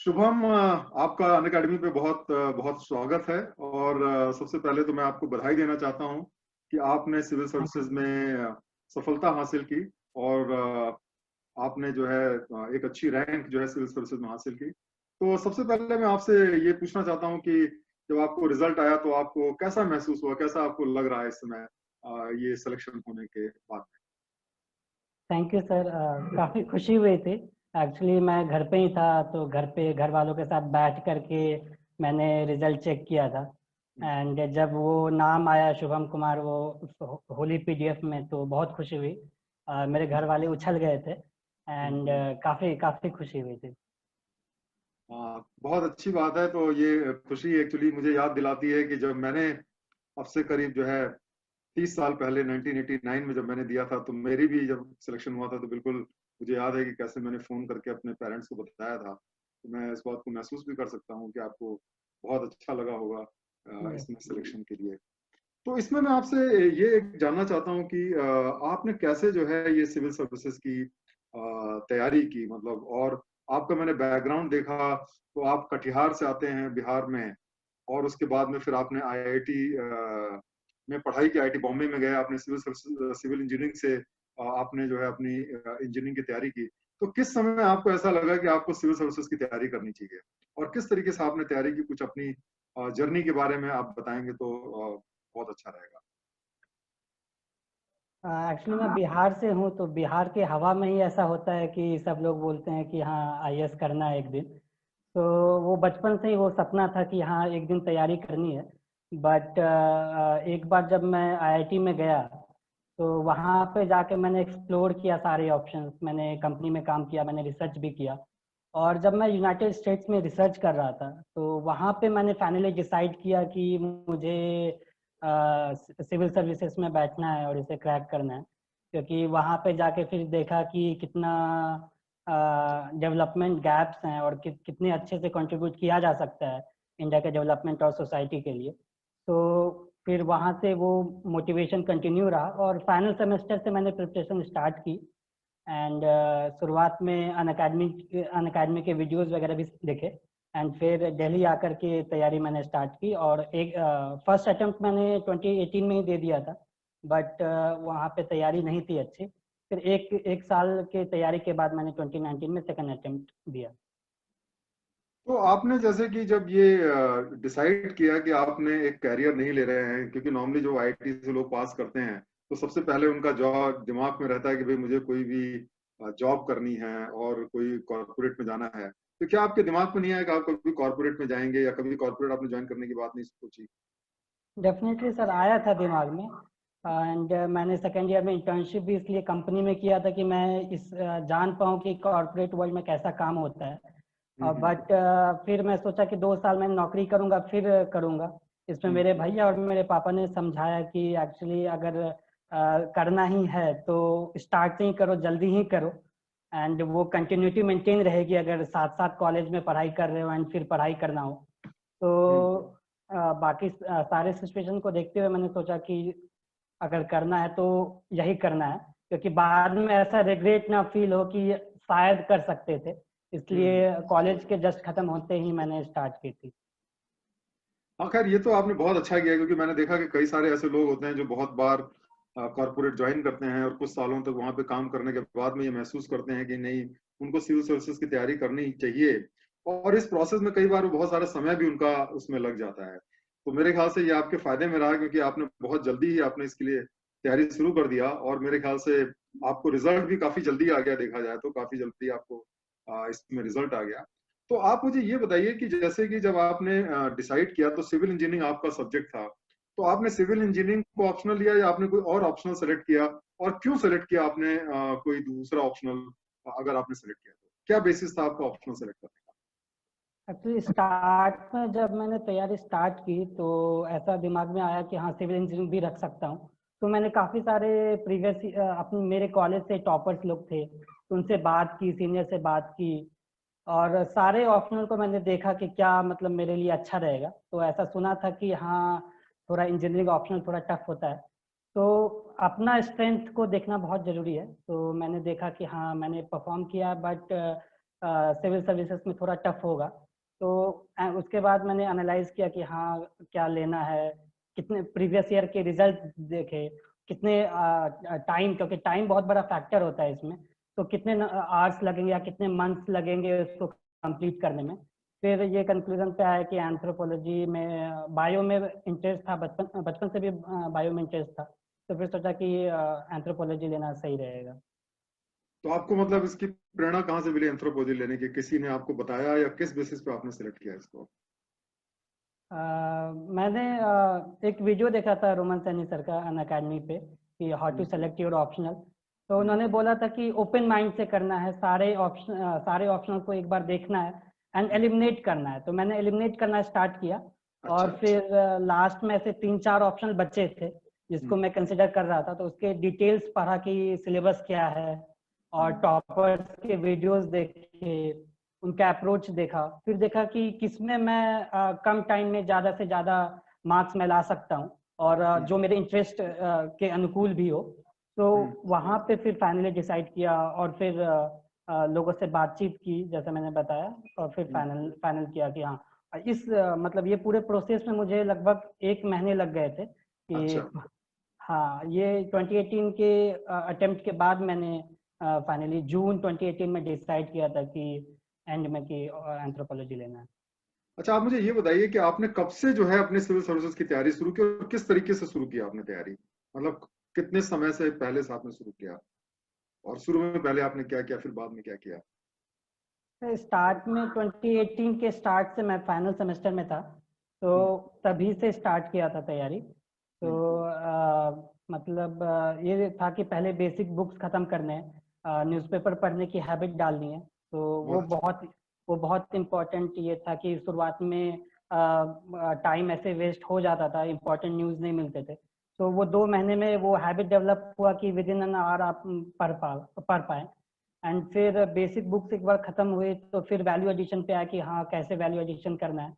शुभम, आपका अनअकैडमी पे बहुत बहुत स्वागत है। और सबसे पहले तो मैं आपको बधाई देना चाहता हूं कि आपने civil thank you services sir. में सफलता हासिल की। और आपने जो है एक अच्छी रैंक जो है सिविल सर्विसेज में हासिल की। तो सबसे पहले मैं आपसे ये पूछना चाहता हूं कि जब आपको रिजल्ट आया तो आपको कैसा महसूस हुआ, कैसा आपको लग रहा है इस समय ये सिलेक्शन होने के बाद में? Thank you sir. काफ़ी खुशी हुई थी। एक्चुअली मैं घर पे ही था, तो घर पे घर वालों के साथ बैठ करके मैंने रिजल्ट चेक किया था। एंड जब वो नाम आया शुभम कुमार वो होली पीडीएफ में, तो बहुत खुशी हुई। मेरे घर वाले उछल गए थे। एंड काफ़ी काफ़ी खुशी हुई थी। हाँ, बहुत अच्छी बात है। तो ये खुशी एक्चुअली मुझे याद दिलाती है कि जब मैंने अब से करीब जो है 30 साल पहले 1989 में जब मैंने दिया था, तो मेरी भी जब सिलेक्शन हुआ था तो बिल्कुल मुझे याद है कि कैसे मैंने फोन करके अपने पेरेंट्स को बताया था। तो मैं इस बात को महसूस भी कर सकता हूँ कि आपको बहुत अच्छा लगा होगा यस। इसमें सिलेक्शन के लिए। तो इसमें मैं आपसे ये जानना चाहता हूँ कि आपने कैसे जो है ये सिविल सर्विसेज की तैयारी की, मतलब। और आपका मैंने बैकग्राउंड देखा तो आप कटिहार से आते हैं बिहार में, और उसके बाद में फिर आपने आईआईटी में पढ़ाई की, आईआईटी बॉम्बे में गए, आपने सिविल इंजीनियरिंग से आपने जो है अपनी इंजीनियरिंग की तैयारी की। तो किस समय आपको ऐसा लगा कि आपको सिविल सर्विसेज की तैयारी करनी चाहिए, और किस तरीके से आपने तैयारी की? कुछ अपनी जर्नी के बारे में आप बताएंगे तो बहुत अच्छा रहेगा। एक्चुअली मैं बिहार से हूँ, तो बिहार के हवा में ही ऐसा होता है कि सब लोग बोलते हैं कि हाँ आईएएस करना है एक दिन। तो वो बचपन से ही वो सपना था कि हाँ एक दिन तैयारी करनी है। बट एक बार जब मैं आईआईटी में गया, तो वहाँ पे जाके मैंने एक्सप्लोर किया सारे ऑप्शंस। मैंने कंपनी में काम किया, मैंने रिसर्च भी किया। और जब मैं यूनाइटेड स्टेट्स में रिसर्च कर रहा था, तो वहाँ पे मैंने फाइनली डिसाइड किया कि मुझे सिविल सर्विसेज में बैठना है और इसे क्रैक करना है। क्योंकि वहाँ पे जाके फिर देखा कि कितना डेवलपमेंट गैप्स हैं और कितने अच्छे से कंट्रीब्यूट किया जा सकता है इंडिया के डेवलपमेंट और सोसाइटी के लिए। तो फिर वहाँ से वो मोटिवेशन कंटिन्यू रहा, और फाइनल सेमेस्टर से मैंने प्रिपरेशन स्टार्ट की। एंड शुरुआत में अन अकेडमी के वीडियोस वगैरह भी देखे। एंड फिर दिल्ली आकर के तैयारी मैंने स्टार्ट की, और एक फर्स्ट अटेम्प्ट मैंने 2018 में ही दे दिया था। बट वहाँ पे तैयारी नहीं थी अच्छी। फिर एक एक साल के तैयारी के बाद मैंने 2019 में सेकंड अटेम्प्ट दिया। तो आपने जैसे कि जब ये डिसाइड किया कि आपने एक कैरियर नहीं ले रहे हैं, क्योंकि नॉर्मली जो आईआईटी से लोग पास करते हैं तो सबसे पहले उनका जॉब दिमाग में रहता है कि भाई मुझे कोई भी जॉब करनी है और कोई कॉर्पोरेट में जाना है। तो क्या आपके दिमाग में नहीं आया कि आप कभी कॉर्पोरेट में जाएंगे, या कभी कॉर्पोरेट आपने ज्वाइन करने की बात नहीं सोची? डेफिनेटली सर, आया था दिमाग में। एंड मैंने सेकेंड ईयर में इंटर्नशिप भी इसलिए कंपनी में किया था कि मैं जान पाऊँ कि कॉर्पोरेट वर्ल्ड में कैसा काम होता है। हम्म। बट फिर मैं सोचा कि 2 साल मैं नौकरी करूंगा फिर करूंगा। इसमें मेरे हम्म। भैया और मेरे पापा ने समझाया कि एक्चुअली अगर करना ही है तो स्टार्ट से ही करो, जल्दी ही करो। एंड वो कंटिन्यूटी मेंटेन रहेगी अगर साथ साथ कॉलेज में पढ़ाई कर रहे हो एंड फिर पढ़ाई करना हो। तो हम्म। बाकी सारे सिचुएशन को देखते हुए मैंने सोचा कि अगर करना है तो यही करना है, क्योंकि बाद में ऐसा रिग्रेट ना फील हो कि शायद कर सकते थे। हम्म। इसलिए कॉलेज के जस्ट खत्म होते ही मैंने स्टार्ट की थी। हाँ, खैर ये तो आपने बहुत अच्छा किया, क्योंकि मैंने देखा कि कई सारे ऐसे लोग होते हैं जो बहुत बार कॉर्पोरेट ज्वाइन करते हैं और कुछ सालों तक वहां पे काम करने के बाद में ये महसूस करते हैं कि नहीं, उनको सिविल सर्विसेज की तैयारी करनी चाहिए। और इस प्रोसेस में कई बार बहुत सारा समय भी उनका उसमें लग जाता है। तो मेरे ख्याल से ये आपके फायदे में रहा, क्योंकि आपने बहुत जल्दी ही आपने इसके लिए तैयारी शुरू कर दिया, और मेरे ख्याल से आपको रिजल्ट भी काफी जल्दी आ गया। देखा जाए तो काफी जल्दी आपको इसमें रिजल्ट आ गया। तो आप मुझे ये बताइए कि जैसे कि जब आपने डिसाइड किया तो सिविल इंजीनियरिंग आपका सब्जेक्ट था, तो आपने सिविल इंजीनियरिंग को ऑप्शनल लिया या आपने कोई और ऑप्शनल सेलेक्ट किया? और क्यों सेलेक्ट किया आपने कोई दूसरा ऑप्शनल? अगर आपने सेलेक्ट किया तो क्या बेसिस था आपका ऑप्शनल सेलेक्ट करने एक्चुअली स्टार्ट में जब मैंने तैयारी स्टार्ट की, तो ऐसा दिमाग में आया कि हाँ सिविल इंजीनियरिंग भी रख सकता हूँ। तो मैंने काफ़ी सारे प्रीवियस अपने मेरे कॉलेज से टॉपर्स लोग थे, तो उनसे बात की, सीनियर से बात की। और सारे ऑप्शनल को मैंने देखा कि क्या मतलब मेरे लिए अच्छा रहेगा। तो ऐसा सुना था कि हाँ थोड़ा इंजीनियरिंग ऑप्शनल थोड़ा टफ होता है। तो अपना स्ट्रेंथ को देखना बहुत ज़रूरी है। तो मैंने देखा कि हाँ मैंने परफॉर्म किया, बट सिविल सर्विसेज में थोड़ा टफ होगा। तो उसके बाद मैंने एनालाइज किया कि हाँ क्या लेना है, कितने प्रीवियस ईयर के रिजल्ट देखे, कितने टाइम, क्योंकि टाइम बहुत बड़ा फैक्टर होता है इसमें, तो कितने आवर्स लगेंगे या कितने मंथ्स लगेंगे उसको कंप्लीट करने में। फिर ये कंक्लूजन पे आया कि एंथ्रोपोलॉजी में, बायो में इंटरेस्ट था, बचपन से भी बायो में इंटरेस्ट था, तो फिर सोचा कि एंथ्रोपोलॉजी लेना सही रहेगा। तो आपको मतलब इसकी प्रेरणा कहाँ से मिली एंथ्रोपोलॉजी लेने की? किसी ने आपको बताया या किस बेसिस पे आपने सिलेक्ट किया इसको? मैंने एक वीडियो देखा था रोमन सैनी सर का अनअकैडमी पे कि how to select your optional. तो उन्होंने बोला था कि ओपन माइंड से करना है, सारे ऑप्शनल को एक बार देखना है एंड एलिमिनेट करना है। तो मैंने एलिमिनेट करना स्टार्ट किया और फिर लास्ट में से 3-4 ऑप्शनल बचे थे जिसको मैं कंसिडर कर रहा था, तो उसके डिटेल्स पढ़ा कि सिलेबस क्या है और टॉपर्स के वीडियोस देखे, उनका अप्रोच देखा, फिर देखा कि किसमें मैं कम टाइम में ज़्यादा से ज़्यादा मार्क्स में ला सकता हूँ और जो मेरे इंटरेस्ट के अनुकूल भी हो। तो वहाँ पे फिर फाइनली डिसाइड किया और फिर लोगों से बातचीत की जैसे मैंने बताया, और फिर फाइनल किया कि हाँ इस मतलब ये पूरे प्रोसेस में मुझे लगभग 1 महीने लग गए थे कि हाँ ये 2018 के अटेम्प्ट के बाद मैंने फाइनली जून 2018 में डिसाइड किया था कि एंड में कि एंथ्रोपोलॉजी लेना है। अच्छा, आप मुझे ये बताइए कि आपने कब से जो है अपने सिविल सर्विसेज की तैयारी शुरू की और किस तरीके से शुरू किया आपने तैयारी? मतलब कितने समय से पहले से आपने शुरू किया और शुरू में पहले आपने क्या किया, फिर बाद में क्या किया? स्टार्ट में 2018 के स्टार्ट से मैं फाइनल सेमेस्टर में था, तो तभी से स्टार्ट किया था तैयारी। तो मतलब ये था कि पहले बेसिक बुक्स खत्म करने हैं, न्यूज़पेपर पढ़ने की हैबिट डालनी है। तो वो बहुत इम्पोर्टेंट ये था कि शुरुआत में टाइम ऐसे वेस्ट हो जाता था, इम्पोर्टेंट न्यूज़ नहीं मिलते थे। तो वो 2 महीने में वो हैबिट डेवलप हुआ कि विद इन एन आवर आप पढ़ पाए। एंड फिर बेसिक बुक्स एक बार खत्म हुए तो फिर वैल्यू एडिशन पे आया कि हाँ कैसे वैल्यू एडिशन करना है।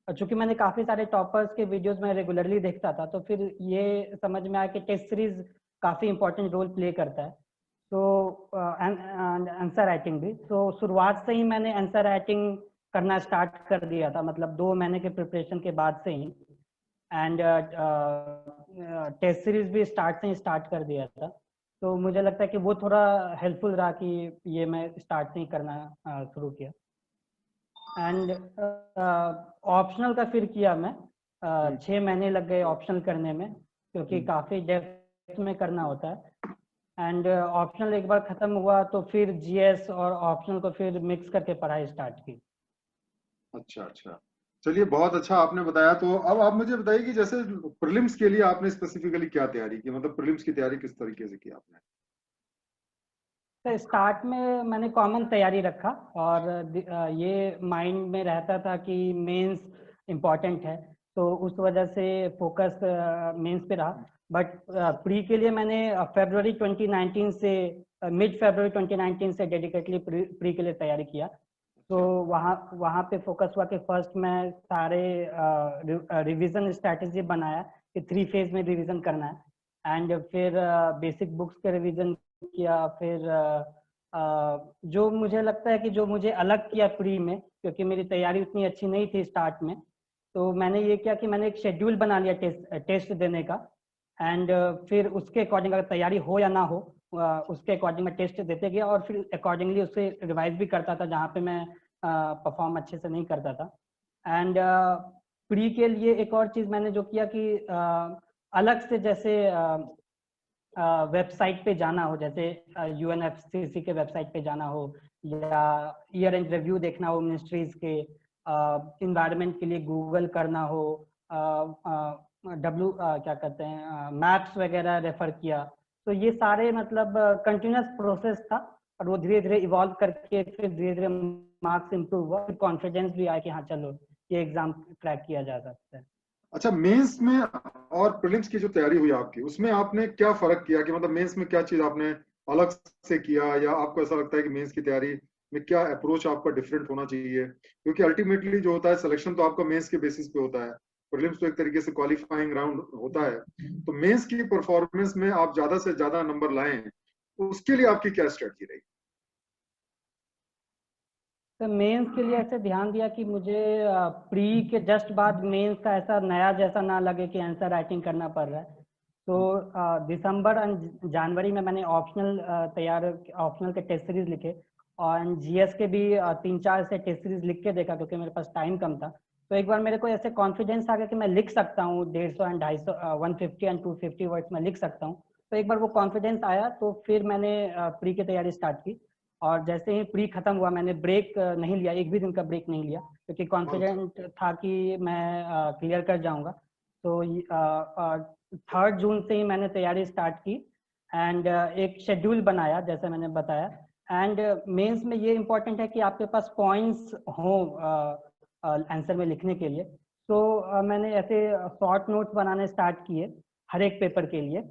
और चूंकि मैंने काफ़ी सारे टॉपर्स के वीडियोस में रेगुलरली देखता था, तो फिर ये समझ में आया कि टेस्ट सीरीज काफ़ी इंपॉर्टेंट रोल प्ले करता है। तो आंसर राइटिंग भी, तो शुरुआत से ही मैंने आंसर राइटिंग करना स्टार्ट कर दिया था, मतलब 2 महीने के प्रिपरेशन के बाद से ही। एंड टेस्ट सीरीज भी स्टार्ट कर दिया था। तो मुझे लगता है कि वो थोड़ा हेल्पफुल रहा कि ये मैं स्टार्ट से ही करना शुरू किया। एंड ऑप्शनल का फिर किया मैं, 6 महीने लग गए ऑप्शनल करने में क्योंकि काफ़ी डेप्थ में करना होता है। एंड ऑप्शनल एक बार खत्म हुआ तो फिर जीएस और ऑप्शनल को फिर मिक्स करके पढ़ाई स्टार्ट की। अच्छा, चलिए बहुत अच्छा आपने बताया। तो अब आप मुझे बताइए कि जैसे प्रीलिम्स के लिए आपने स्पेसिफिकली क्या तैयारी की, मतलब प्रीलिम्स की तैयारी किस तरीके से की आपने? तो स्टार्ट में मैंने कॉमन तैयारी रखा और ये माइंड में रहता था कि मेंस इम्पॉर्टेंट है, तो उस वजह से फोकस मेंस पे रहा। बट प्री के लिए मैंने फरवरी 2019 से मिड फरवरी 2019 से डेडिकेटली प्री के लिए तैयारी किया। तो वहाँ पे फोकस हुआ कि फर्स्ट मैं सारे रिवीजन स्ट्रैटेजी बनाया कि 3 फेज में रिवीजन करना है। एंड फिर बेसिक बुक्स के रिवीजन किया। फिर जो मुझे लगता है कि जो मुझे अलग किया प्री में, क्योंकि मेरी तैयारी उतनी अच्छी नहीं थी स्टार्ट में, तो मैंने ये किया कि मैंने एक शेड्यूल बना लिया टेस्ट देने का। एंड फिर उसके अकॉर्डिंग अगर तैयारी हो या ना हो, उसके अकॉर्डिंग मैं टेस्ट देते गया और फिर अकॉर्डिंगली उससे रिवाइज भी करता था जहाँ पे मैं परफॉर्म अच्छे से नहीं करता था। एंड प्री के लिए एक और चीज़ मैंने जो किया कि अलग से जैसे वेबसाइट पे जाना हो, जैसे यूएनएफसीसी के वेबसाइट पे जाना हो या ईयर एंड रिव्यू देखना हो मिनिस्ट्रीज के, इन्वायरमेंट के लिए गूगल करना हो, क्या कहते हैं मैप्स वगैरह रेफर किया। तो ये सारे मतलब कंटिन्यूस प्रोसेस था और वो धीरे धीरे इवॉल्व करके फिर धीरे धीरे मार्क्स इंप्रूव हुआ, फिर कॉन्फिडेंस भी आया कि हाँ चलो ये एग्जाम क्रैक किया जा सकता है। अच्छा, मेंस में और प्रीलिम्स की जो तैयारी हुई आपकी, उसमें आपने क्या फर्क किया कि मतलब मेंस में क्या चीज आपने अलग से किया, या आपको ऐसा लगता है कि मेंस की तैयारी में क्या अप्रोच आपका डिफरेंट होना चाहिए? क्योंकि अल्टीमेटली जो होता है सिलेक्शन तो आपका मेंस के बेसिस पे होता है, प्रीलिम्स तो एक तरीके से क्वालिफाइंग राउंड होता है। तो मेंस की परफॉर्मेंस में आप ज्यादा से ज्यादा नंबर लाएं, तो उसके लिए आपकी क्या स्ट्रेटजी रही? तो मेंस के लिए ऐसे ध्यान दिया कि मुझे प्री के जस्ट बाद मेंस का ऐसा नया जैसा ना लगे कि आंसर राइटिंग करना पड़ रहा है। तो दिसंबर और जनवरी में मैंने ऑप्शनल के टेस्ट सीरीज लिखे, और जीएस के भी 3-4 से टेस्ट सीरीज लिख के देखा क्योंकि मेरे पास टाइम कम था। तो एक बार मेरे को ऐसे कॉन्फिडेंस आ गया कि मैं लिख सकता हूँ 150 एंड 250, 150 एंड 250 वर्ड्स में लिख सकता हूँ। तो एक बार वो कॉन्फिडेंस आया तो फिर मैंने प्री की तैयारी स्टार्ट की। और जैसे ही प्री खत्म हुआ मैंने ब्रेक नहीं लिया, एक भी दिन का ब्रेक नहीं लिया, क्योंकि कॉन्फिडेंट था कि मैं क्लियर कर जाऊंगा। तो 3 जून से ही मैंने तैयारी स्टार्ट की, एंड एक शेड्यूल बनाया जैसे मैंने बताया। एंड मेंस में ये इम्पोर्टेंट है कि आपके पास पॉइंट्स हो आंसर में लिखने के लिए। तो मैंने ऐसे शॉर्ट नोट्स बनाने स्टार्ट किए हर एक पेपर के लिए।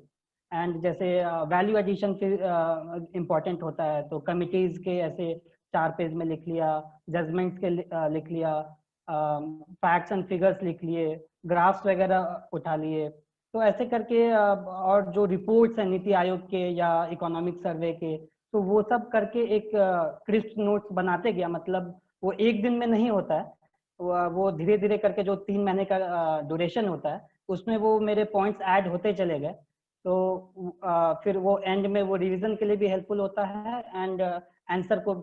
एंड जैसे वैल्यू एडिशन फिर इम्पोर्टेंट होता है, तो कमिटीज के ऐसे 4 पेज में लिख लिया, जजमेंट्स के लिख लिया, फैक्ट्स एंड फिगर्स लिख लिए, ग्राफ्स वगैरह उठा लिए। तो ऐसे करके और जो रिपोर्ट्स हैं नीति आयोग के या इकोनॉमिक सर्वे के, तो वो सब करके एक क्रिस्प नोट्स बनाते गया। मतलब वो एक दिन में नहीं होता है, वो धीरे धीरे करके जो 3 महीने का ड्यूरेशन होता है उसमें वो मेरे पॉइंट्स ऐड होते चले गए। तो फिर वो एंड में वो रिवीजन के लिए भी हेल्पफुल होता है, एंड आंसर को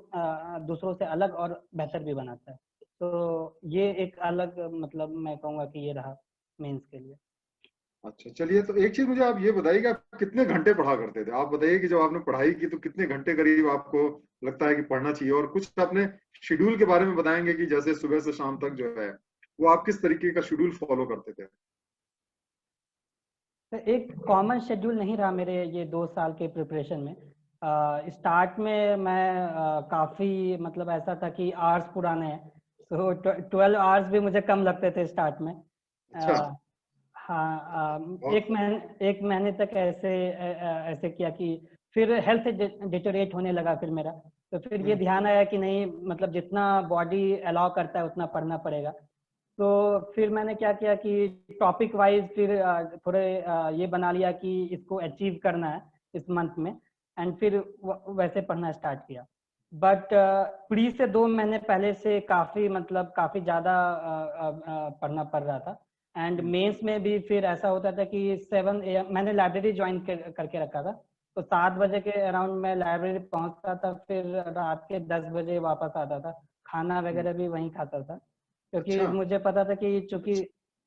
दूसरों से अलग और बेहतर भी बनाता है। तो ये एक अलग, मतलब मैं कहूँगा कि ये रहा मेंस के लिए। अच्छा, चलिए, तो एक चीज मुझे आप ये बताइए कि आप कितने घंटे पढ़ा करते थे? आप बताइए कि जब आपने पढ़ाई की तो कितने घंटे करीब आपको लगता है कि पढ़ना चाहिए, और कुछ अपने शेड्यूल के बारे में बताएंगे कि जैसे सुबह से शाम तक जो है वो आप किस तरीके का शेड्यूल फॉलो करते थे? तो एक कॉमन शेड्यूल नहीं रहा मेरे ये 2 साल के प्रिपरेशन में। स्टार्ट में मैं काफ़ी, मतलब ऐसा था कि आवर्स पुराने हैं, तो 12 आवर्स भी मुझे कम लगते थे स्टार्ट में। अच्छा। हाँ, बहुत। एक महीने तक ऐसे किया कि फिर हेल्थ डिटोरेट होने लगा फिर मेरा। तो फिर ये ध्यान आया कि नहीं, मतलब जितना बॉडी अलाउ करता है उतना पढ़ना पड़ेगा। तो फिर मैंने क्या किया कि टॉपिक वाइज फिर थोड़े ये बना लिया कि इसको अचीव करना है इस मंथ में, एंड फिर वैसे पढ़ना स्टार्ट किया। बट प्री से 2 महीने पहले से काफ़ी, मतलब काफ़ी ज़्यादा पढ़ना पड़ रहा था। एंड मेंस में भी फिर ऐसा होता था कि 7 AM मैंने लाइब्रेरी ज्वाइन करके रखा था। तो 7 बजे के अराउंड मैं लाइब्रेरी पहुंचता था, फिर रात के 10 बजे वापस आता था। खाना वगैरह भी वहीं खाता था, क्योंकि अच्छा। मुझे पता था कि चूंकि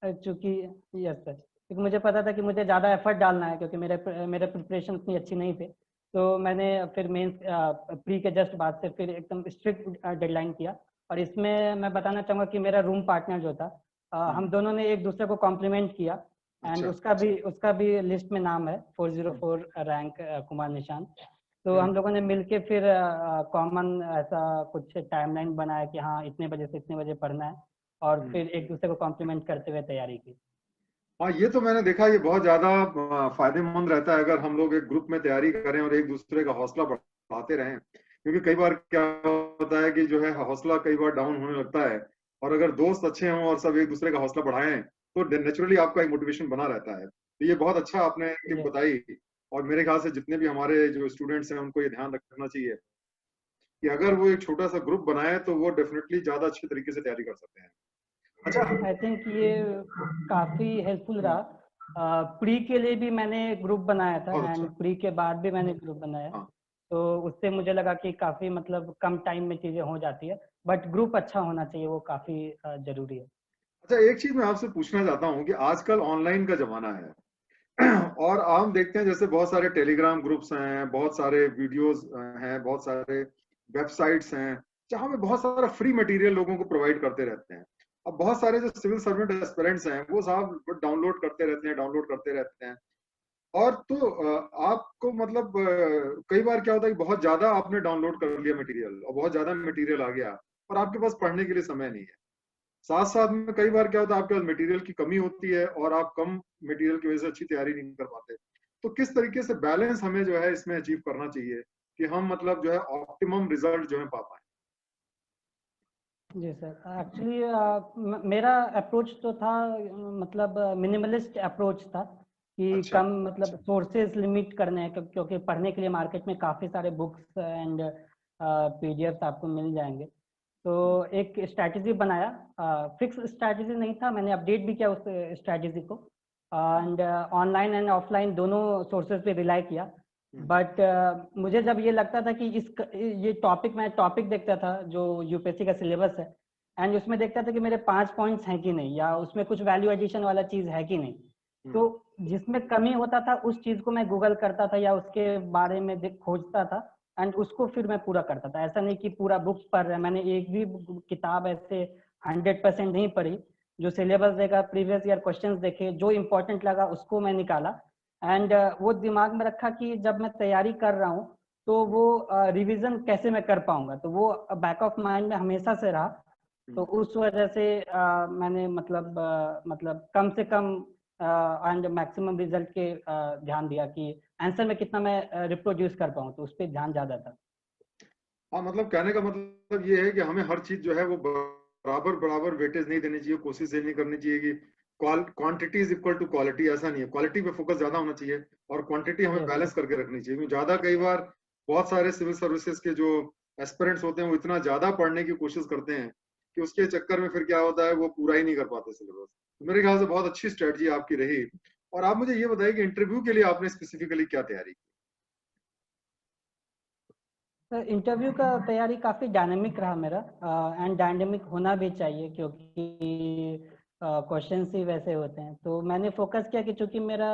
चूंकि यस सर, क्योंकि मुझे पता था कि मुझे ज़्यादा एफर्ट डालना है, क्योंकि मेरे प्रिपरेशन उतनी अच्छी नहीं थे। तो मैंने फिर मेंस प्री के जस्ट बाद से फिर एकदम स्ट्रिक्ट डेडलाइन किया। और इसमें मैं बताना चाहूँगा कि मेरा रूम पार्टनर जो था, हम दोनों ने एक दूसरे को कॉम्प्लीमेंट किया। एंड अच्छा। उसका भी लिस्ट में नाम है 404 रैंक, कुमार निशान। तो हम्म। हम लोगों ने मिलके फिर कॉमन ऐसा कुछ टाइमलाइन बनाया कि हाँ इतने बजे से इतने बजे पढ़ना है, और हम्म। फिर एक दूसरे को कॉम्प्लीमेंट करते हुए तैयारी की। हाँ, ये तो मैंने देखा, ये बहुत ज्यादा फायदेमंद रहता है अगर हम लोग एक ग्रुप में तैयारी करें और एक दूसरे का हौसला बढ़ाते रहें। क्योंकि कई बार क्या होता है कि जो है हौसला कई बार डाउन होने लगता है, और अगर दोस्त अच्छे हों और सब एक दूसरे का हौसला बढ़ाएं तो नेचुरली आपका एक मोटिवेशन बना रहता है। तो ये बहुत अच्छा आपने टिप ये बताई। और मेरे ख्याल से जितने भी हमारे जो स्टूडेंट्स हैं उनको ये ध्यान रखना चाहिए कि अगर वो एक छोटा सा ग्रुप बनाए तो वो डेफिनेटली ज्यादा अच्छे तरीके से तैयारी कर सकते हैं। अच्छा। आई थिंक ये काफ़ी हेल्पफुल हम्म। रहा। प्री के लिए भी मैंने ग्रुप बनाया था, बहुत एंड अच्छा। प्री के बाद भी मैंने ग्रुप बनाया। हाँ। तो उससे मुझे लगा कि काफ़ी, मतलब कम टाइम में चीज़ें हो जाती है, बट ग्रुप अच्छा होना चाहिए, वो काफ़ी ज़रूरी है। अच्छा, एक चीज मैं आपसे पूछना चाहता हूँ कि आजकल ऑनलाइन का जमाना है और हम देखते हैं जैसे बहुत सारे टेलीग्राम ग्रुप्स हैं, बहुत सारे वीडियोस हैं, बहुत सारे वेबसाइट्स हैं जहाँ पे बहुत सारा फ्री मटेरियल लोगों को प्रोवाइड करते रहते हैं। अब बहुत सारे जो सिविल सर्वेंट एस्पिरेंट्स हैं वो साहब डाउनलोड करते रहते हैं। और तो आपको मतलब कई बार क्या होता है कि बहुत ज्यादा आपने डाउनलोड कर लिया मटेरियल और बहुत ज्यादा मटेरियल आ गया और आपके पास पढ़ने के लिए समय नहीं है। साथ साथ में कई बार क्या होता है आपके पास मटेरियल की कमी होती है और आप कम मटेरियल की वजह से अच्छी तैयारी नहीं कर पाते। तो किस तरीके से बैलेंस हमें जो है इसमें अचीव करना चाहिए कि हम मतलब जो है ऑप्टिमम रिजल्ट जो है पा पाए? जी सर, एक्चुअली मेरा अप्रोच तो था, मतलब मिनिमलिस्ट अप्रोच था कि अच्छा। कम, मतलब सोर्सेज लिमिट करने हैं, क्योंकि पढ़ने के लिए मार्केट में काफ़ी सारे बुक्स एंड पीडीएफ्स आपको मिल जाएंगे। तो एक स्ट्रैटेजी बनाया, फिक्स स्ट्रैटेजी नहीं था, मैंने अपडेट भी किया उस स्ट्रैटेजी को, एंड ऑनलाइन एंड ऑफलाइन दोनों सोर्सेज पे रिलाई किया। बट मुझे जब ये लगता था कि ये टॉपिक, मैं टॉपिक देखता था जो यूपीएससी का सिलेबस है, एंड उसमें देखता था कि मेरे 5 पॉइंट्स हैं कि नहीं, या उसमें कुछ वैल्यू एडिशन वाला चीज़ है कि नहीं। तो जिसमें कमी होता था उस चीज़ को मैं गूगल करता था या उसके बारे में खोजता था, एंड उसको फिर मैं पूरा करता था। ऐसा नहीं कि पूरा बुक्स पढ़ रहा है, मैंने एक भी किताब ऐसे 100% नहीं पढ़ी। जो सिलेबस देखा, प्रीवियस ईयर क्वेश्चंस देखे, जो इम्पोर्टेंट लगा उसको मैं निकाला, एंड वो दिमाग में रखा कि जब मैं तैयारी कर रहा हूँ तो वो रिवीजन कैसे मैं कर पाऊंगा, तो वो बैक ऑफ माइंड में हमेशा से रहा। तो उस वजह से मैंने मतलब कम से कम एंड मैक्सिमम रिजल्ट के ध्यान दिया कि आंसर में कितना मैं रिप्रोड्यूस कर पाऊँ, तो उस पर ध्यान ज्यादा था। हाँ, मतलब कहने का मतलब ये है कि हमें हर चीज जो है वो बराबर बराबर वेटेज नहीं देनी चाहिए, कोशिश ये नहीं करनी चाहिए कि quantity is equal to quality, ऐसा नहीं है। क्वालिटी पे फोकस ज्यादा होना चाहिए और क्वांटिटी हमें यस बैलेंस करके रखनी चाहिए, क्योंकि ज्यादा कई बार बहुत सारे सिविल सर्विसेज के जो एस्पिरेंट्स होते हैं वो इतना ज्यादा पढ़ने की कोशिश करते हैं कि उसके चक्कर में फिर क्या होता है, वो पूरा ही नहीं कर पाते सिलेबस। तो मेरे ख्याल से बहुत अच्छी स्ट्रेटजी आपकी रही। और आप मुझे ये बताइए कि इंटरव्यू के लिए आपने स्पेसिफिकली क्या तैयारी की? सर, इंटरव्यू का तैयारी काफ़ी डायनेमिक रहा मेरा, एंड डायनेमिक होना भी चाहिए क्योंकि क्वेश्चंस ही वैसे होते हैं। तो मैंने फोकस किया कि चूंकि मेरा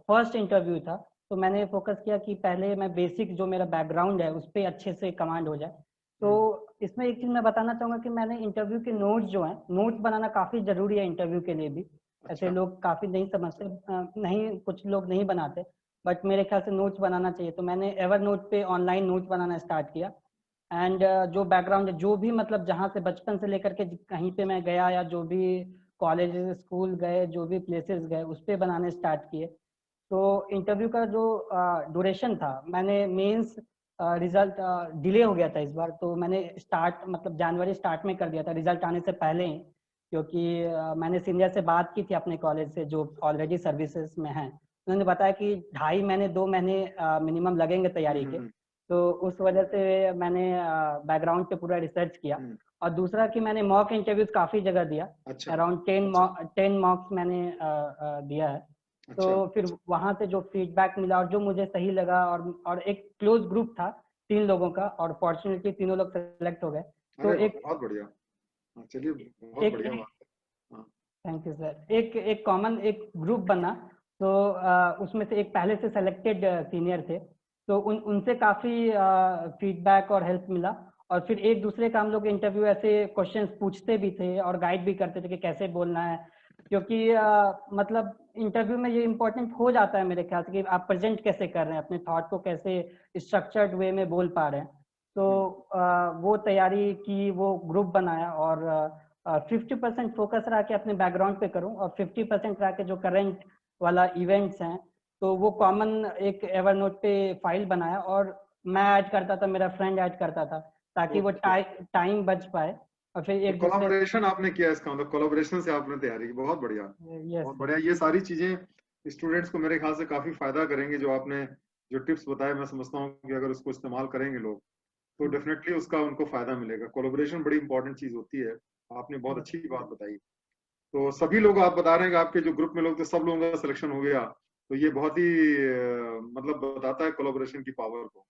फर्स्ट इंटरव्यू था, तो मैंने फोकस किया कि पहले मैं बेसिक जो मेरा बैकग्राउंड है उस पर अच्छे से कमांड हो जाए। तो इसमें एक चीज़ मैं बताना चाहूँगा कि मैंने इंटरव्यू के नोट्स जो हैं, नोट्स बनाना काफ़ी ज़रूरी है इंटरव्यू के लिए भी। ऐसे अच्छा। लोग काफ़ी नहीं समझते, नहीं, कुछ लोग नहीं बनाते, बट मेरे ख्याल से नोट्स बनाना चाहिए। तो मैंने एवर नोट पे ऑनलाइन नोट्स बनाना स्टार्ट किया, एंड जो बैकग्राउंड है, जो भी मतलब जहाँ से बचपन से लेकर के कहीं पे मैं गया, या जो भी कॉलेज स्कूल गए, जो भी प्लेसेस गए, उस पर बनाने स्टार्ट किए। तो इंटरव्यू का जो ड्यूरेशन था, मैंने मेंस रिजल्ट डिले हो गया था इस बार, तो मैंने स्टार्ट मतलब जनवरी स्टार्ट में कर दिया था, रिजल्ट आने से पहले ही। क्योंकि मैंने सीनियर से बात की थी अपने कॉलेज से जो ऑलरेडी सर्विसेज में हैं, उन्होंने बताया कि 2.5 महीने 2 महीने मिनिमम लगेंगे तैयारी के। तो उस वजह से मैंने बैकग्राउंड पे पूरा रिसर्च किया। और दूसरा कि मैंने मॉक इंटरव्यूज काफ़ी जगह दिया, अच्छा। अराउंड 10 मॉक्स मैंने दिया है। तो अच्छा। फिर वहाँ से जो फीडबैक मिला और जो मुझे सही लगा, और एक क्लोज ग्रुप था 3 लोगों का, और फॉर्चुनेटली तीनों लोग सेलेक्ट हो गए। तो अरे वाह, एक बहुत बढ़िया। हाँ, चलिए, बहुत एक बढ़िया बात है। हाँ। Thank you sir. एक एक कॉमन एक ग्रुप बना, तो उसमें से एक पहले से सेलेक्टेड सीनियर थे, तो उनसे काफ़ी फीडबैक और हेल्प मिला। और फिर एक दूसरे का हम लोग इंटरव्यू ऐसे क्वेश्चंस पूछते भी थे और गाइड भी करते थे कि कैसे बोलना है। क्योंकि मतलब इंटरव्यू में ये इम्पोर्टेंट हो जाता है मेरे ख्याल से कि आप प्रेजेंट कैसे कर रहे हैं, अपने थॉट को कैसे स्ट्रक्चर्ड वे में बोल पा रहे हैं। तो वो तैयारी की, वो ग्रुप बनाया, और 50% फोकस रहा कि अपने बैकग्राउंड पे करूं, और 50% रहा कि जो करंट वाला इवेंट्स हैं, तो वो कॉमन एक एवरनोट पे फाइल बनाया, और मैं ऐड करता था, मेरा फ्रेंड ऐड करता था, ताकि वो ओके। टाइम बच पाए। और फिर तो एक दूसरे। कोलाबोरेशन आपने किया, इसका मतलब कोलाबोरेशन से आपने तैयारी की, बहुत बढ़िया। यस बहुत सर। बढ़िया, ये सारी चीजें स्टूडेंट्स को मेरे ख्याल से काफी फायदा करेंगे। जो आपने जो टिप्स बताए, मैं समझता हूँ कि अगर उसको इस्तेमाल करेंगे लोग तो डेफिनेटली उसका उनको फायदा मिलेगा। कोलाबोरेशन बड़ी इंपॉर्टेंट चीज होती है। आपने बहुत अच्छी बात बताई। तो सभी लोग, आप बता रहे हैं कि आपके जो ग्रुप में लोग थे सब लोगों का सिलेक्शन हो गया, तो ये बहुत ही मतलब बताता है कोलाबोरेशन की पावर को।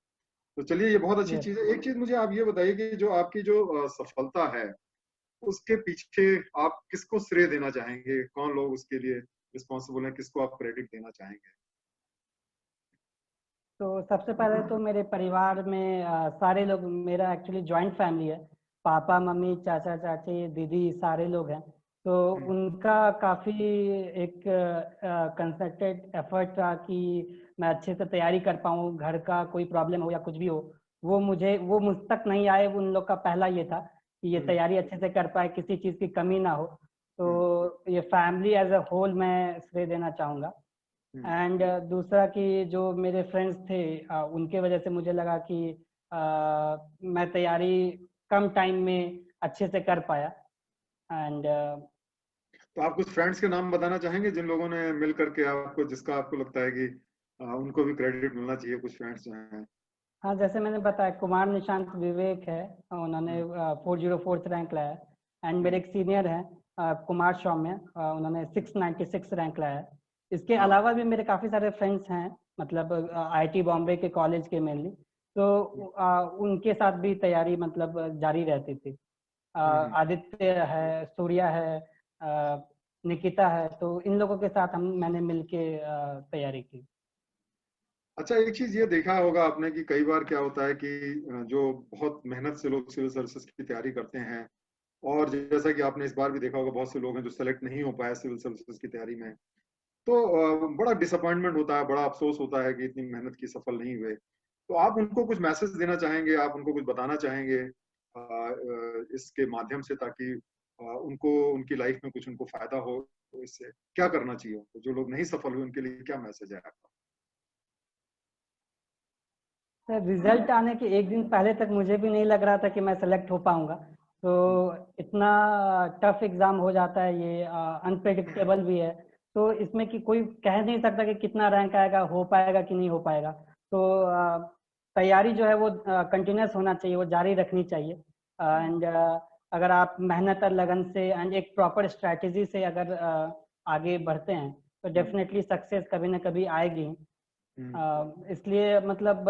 तो चलिए, ये बहुत अच्छी यस। चीज है। एक चीज मुझे आप ये बताइए कि जो आपकी जो सफलता है उसके पीछे आप किसको श्रेय देना चाहेंगे? कौन लोग उसके लिए रिस्पॉन्सिबल हैं? किसको आप क्रेडिट देना चाहेंगे? तो सबसे पहले तो मेरे परिवार में सारे लोग, मेरा एक्चुअली जॉइंट फैमिली है, पापा मम्मी चाचा चाची दीदी सारे लोग हैं। तो हम्म। उनका काफ़ी एक कंसंट्रेटेड एफर्ट रहा कि मैं अच्छे से तैयारी कर पाऊँ, घर का कोई प्रॉब्लम हो या कुछ भी हो, वो मुझ तक नहीं आए। उन लोग का पहला ये था कि ये हम्म। तैयारी अच्छे से कर पाए, किसी चीज़ की कमी ना हो। हम्म। तो ये फैमिली एज अ होल मैं श्रेय देना चाहूँगा। हम्म। एंड दूसरा कि जो मेरे फ्रेंड्स थे, उनके वजह से मुझे लगा कि मैं तैयारी कम टाइम में अच्छे से कर पाया। एंड तो आप कुछ फ्रेंड्स के नाम बताना चाहेंगे जिन लोगों ने मिल करके आपको, जिसका आपको लगता है कि उनको भी क्रेडिट मिलना चाहिए, कुछ फ्रेंड्स जो हैं? हाँ, जैसे मैंने बताया कुमार निशांत विवेक है, उन्होंने 404 रैंक लाया है। एंड मेरे एक सीनियर हैं कुमार सौम्य, उन्होंने 696 रैंक लाया है। इसके हाँ। अलावा भी मेरे काफ़ी सारे फ्रेंड्स हैं, मतलब आईआईटी बॉम्बे के कॉलेज के मेनली, तो उनके साथ भी तैयारी मतलब जारी रहती थी। आदित्य है, सूर्या है, निकिता है, तो इन लोगों के साथ मैंने मिलके तैयारी की। अच्छा, एक चीज ये देखा होगा आपने कि कई बार क्या होता है कि जो बहुत मेहनत से लोग सिविल सर्विसेज की तैयारी करते हैं, और जैसा कि आपने इस बार भी देखा होगा बहुत से लोग हैं जो सेलेक्ट नहीं हो पाए सिविल सर्विसेज की तैयारी में, तो बड़ा डिसअपॉइंटमेंट होता है, बड़ा अफसोस होता है कि इतनी मेहनत की सफल नहीं हुए। तो आप उनको कुछ मैसेज देना चाहेंगे, आप उनको कुछ बताना चाहेंगे इसके माध्यम से, ताकि उनको उनकी लाइफ में कुछ उनको फायदा हो? तो इससे क्या करना चाहिए उनको, जो लोग नहीं सफल हुए उनके लिए क्या मैसेज है आपका? सर, रिजल्ट आने के एक दिन पहले तक मुझे भी नहीं लग रहा था कि मैं सेलेक्ट हो पाऊंगा। तो इतना टफ एग्जाम हो जाता है, ये अनप्रेडिक्टेबल भी है। तो इसमें कि कोई कह नहीं सकता कि कितना रैंक आएगा, हो पाएगा कि नहीं हो पाएगा। तो तैयारी जो है वो कंटिन्यूस होना चाहिए, वो जारी रखनी चाहिए। एंड अगर आप मेहनत और लगन से एंड एक प्रॉपर स्ट्रैटेजी से अगर आगे बढ़ते हैं तो डेफिनेटली सक्सेस कभी ना कभी आएगी। इसलिए मतलब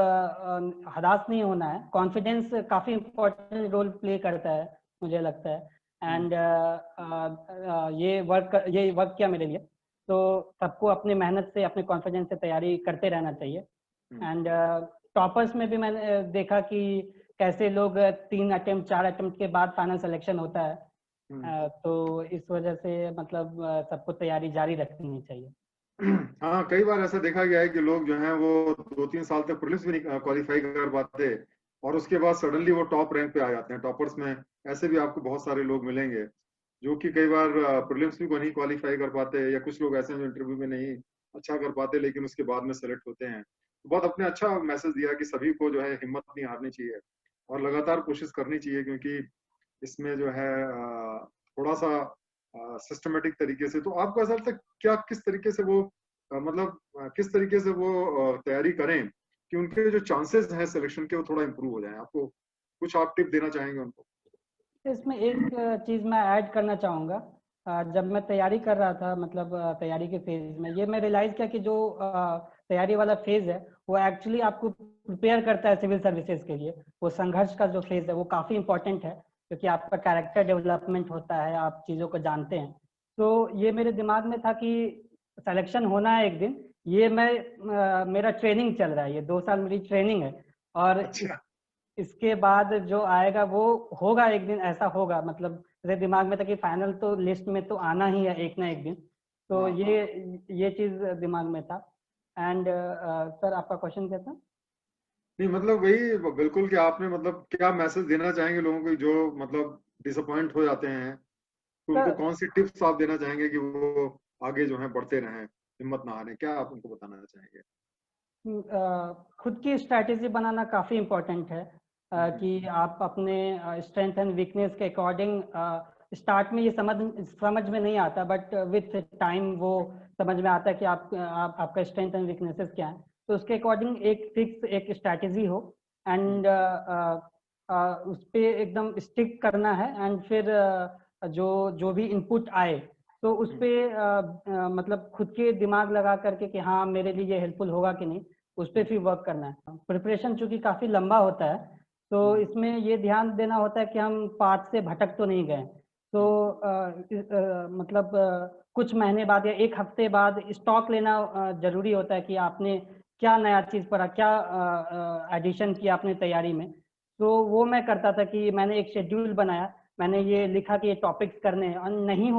हताश नहीं होना है। कॉन्फिडेंस काफ़ी इम्पोर्टेंट रोल प्ले करता है, मुझे लगता है। एंड ये वर्क किया मेरे लिए। तो सबको अपनी मेहनत से, अपने कॉन्फिडेंस से तैयारी करते रहना चाहिए। एंड टॉपर्स में भी मैंने देखा कि कैसे लोग 3 अटेम्प्ट 4 अटेम्प्ट के बाद फाइनल सिलेक्शन होता है। तो इस वजह से मतलब सबको तैयारी जारी रखनी चाहिए। हाँ, कई बार ऐसा देखा गया है कि लोग जो हैं वो 2-3 साल तक प्रीलिम्स भी नहीं क्वालिफाई कर पाते, और उसके बाद सडनली वो टॉप रैंक पे आ जाते हैं। टॉपर्स में ऐसे भी आपको बहुत सारे लोग मिलेंगे जो कि कई बार प्रीलिम्स भी को नहीं क्वालिफाई कर पाते, या कुछ लोग ऐसे हैं जो इंटरव्यू में नहीं अच्छा कर पाते लेकिन उसके बाद में सेलेक्ट होते हैं। तो बहुत अपने अच्छा मैसेज दिया कि सभी को जो है हिम्मत नहीं हारनी चाहिए और लगातार कोशिश करनी चाहिए, क्योंकि इसमें जो है थोड़ा सा सिस्टमेटिक तरीके से। तो आपको ऐसा लगता है क्या, किस तरीके से वो मतलब किस तरीके से वो तैयारी करें कि उनके जो चांसेस हैं सिलेक्शन के वो थोड़ा इम्प्रूव हो जाए? आपको कुछ आप टिप देना चाहेंगे उनको? इसमें एक चीज़ मैं ऐड करना चाहूँगा। जब मैं तैयारी कर रहा था, मतलब तैयारी के फेज में, ये मैं रियलाइज़ किया कि जो तैयारी वाला फेज है वो एक्चुअली आपको प्रिपेयर करता है सिविल सर्विसेज के लिए। वो संघर्ष का जो फेज है वो काफ़ी इंपॉर्टेंट है, क्योंकि आपका कैरेक्टर डेवलपमेंट होता है, आप चीज़ों को जानते हैं। तो ये मेरे दिमाग में था कि सिलेक्शन होना है एक दिन। ये मेरा ट्रेनिंग चल रहा है, ये 2 साल मेरी ट्रेनिंग है। और अच्छा। इसके बाद जो आएगा वो होगा, एक दिन ऐसा होगा। मतलब मेरे दिमाग में था कि फाइनल तो लिस्ट में तो आना ही है एक ना एक दिन। तो हाँ, हाँ। ये चीज दिमाग में था। एंड सर, आपका क्वेश्चन क्या था? नहीं, मतलब वही बिल्कुल कि आपने मतलब क्या मैसेज देना चाहेंगे लोगों को जो मतलब डिसअपॉइंट हो जाते हैं, तो उनको सर, कौन सी टिप्स आप देना चाहेंगे कि वो आगे जो है बढ़ते रहें, हिम्मत ना हारें? क्या आप उनको बताना चाहेंगे? खुद की स्ट्रैटेजी बनाना काफ़ी इम्पोर्टेंट है। कि आप अपने स्ट्रेंथ एंड वीकनेस के अकॉर्डिंग, स्टार्ट में ये समझ में नहीं आता, बट विथ टाइम वो समझ में आता है कि आपका स्ट्रेंथ एंड वीकनेसेस क्या है। तो उसके अकॉर्डिंग एक फिक्स एक स्ट्रैटेजी हो, एंड उस पर एकदम स्टिक करना है। एंड फिर जो जो भी इनपुट आए तो उस पर मतलब खुद के दिमाग लगा करके कि हाँ, मेरे लिए ये हेल्पफुल होगा कि नहीं, उस पर फिर वर्क करना है। प्रिपरेशन चूंकि काफ़ी लंबा होता है, तो इसमें ये ध्यान देना होता है कि हम पाठ से भटक तो नहीं गए। तो मतलब कुछ महीने बाद या एक हफ्ते बाद स्टॉक लेना जरूरी होता है कि आपने क्या नया चीज़ पढ़ा, क्या एडिशन किया अपने तैयारी में। तो वो मैं करता था कि मैंने एक शेड्यूल बनाया, मैंने ये लिखा कि ये टॉपिक्स करने हैं, और नहीं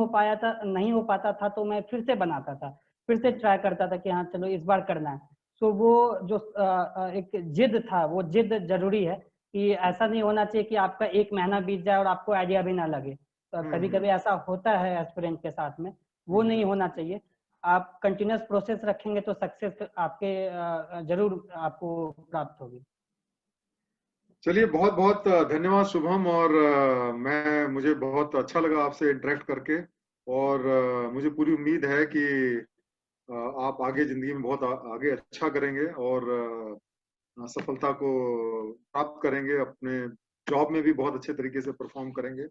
हो पाता था तो मैं फिर से बनाता था, फिर से ट्राई करता था कि हाँ चलो इस बार करना है। तो वो जो एक जिद था, वो जिद जरूरी है। कि ऐसा नहीं होना चाहिए कि आपका एक महीना बीत जाए और आपको आइडिया भी ना लगे। तो कभी कभी ऐसा होता है एस्पिरेंट के साथ में, वो नहीं होना चाहिए। आप कंटिन्यूस प्रोसेस रखेंगे तो सक्सेस आपके जरूर आपको प्राप्त होगी। चलिए, बहुत बहुत धन्यवाद शुभम। और मुझे बहुत अच्छा लगा आपसे इंटरेक्ट करके, और मुझे पूरी उम्मीद है कि आप आगे जिंदगी में बहुत आगे अच्छा करेंगे, और सफलता को प्राप्त करेंगे, अपने जॉब में भी बहुत अच्छे तरीके से परफॉर्म करेंगे।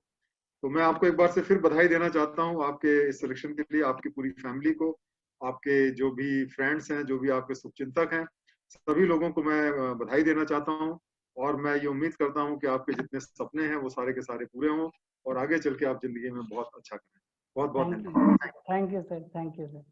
तो मैं आपको एक बार से फिर बधाई देना चाहता हूँ आपके इस सिलेक्शन के लिए, आपकी पूरी फैमिली को, आपके जो भी फ्रेंड्स हैं, जो भी आपके शुभचिंतक हैं, सभी लोगों को मैं बधाई देना चाहता हूँ। और मैं ये उम्मीद करता हूँ कि आपके जितने सपने हैं वो सारे के सारे पूरे हों और आगे चल के आप जिंदगी में बहुत अच्छा करें। बहुत बहुत थैंक यू धन्यवाद। Thank you sir, thank you sir.